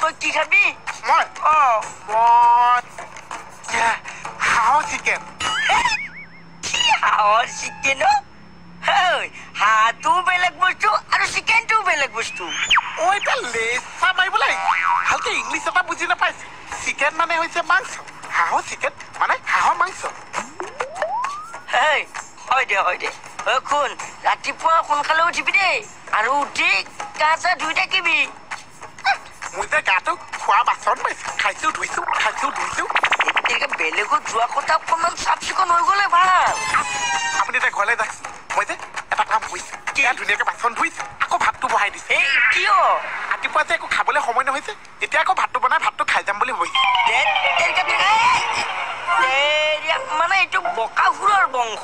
তই কি খাবি মই হাঁহৰ চিকেন কি হাঁহৰ চিকেন হাঁহটো বেলেগ বস্তু আৰু চিকেনটো বেলেগ বস্তু ঐ এতিয়া লেচা মাৰিবলৈ ভালকে ইংলিছ এটা বুজি নাপাইছে চিকেন মানে হৈছে মাংস হাঁহৰ চিকেন মানে হাঁহৰ মাংস হয় দে শুন ৰাতিপুৱা সোনকালে উঠিবি দেই আৰু উঠি গা চা ধুই থাকিবি মই যে গাটো খোৱা বাচন পাইছো খাইছো ধুইছো এতিয়া বেলেগত যোৱা কথা অকণমান চাফ চিকুণ হৈ গ'লে ভাল আপুনি এতিয়া ঘৰলৈ যাওক মই যে এটা কাম কৰিছো ধুনীয়াকে বাচন ধুইছো আকৌ ভাতটো বহাই দিছে কিয় ৰাতিপুৱা যে একো খাবলৈ সময় নহৈছে এতিয়া আকৌ ভাতটো বনাই ভাতটো খাই যাম বুলি ভাবিছো মানে এইটো বকাসুৰৰ বংশ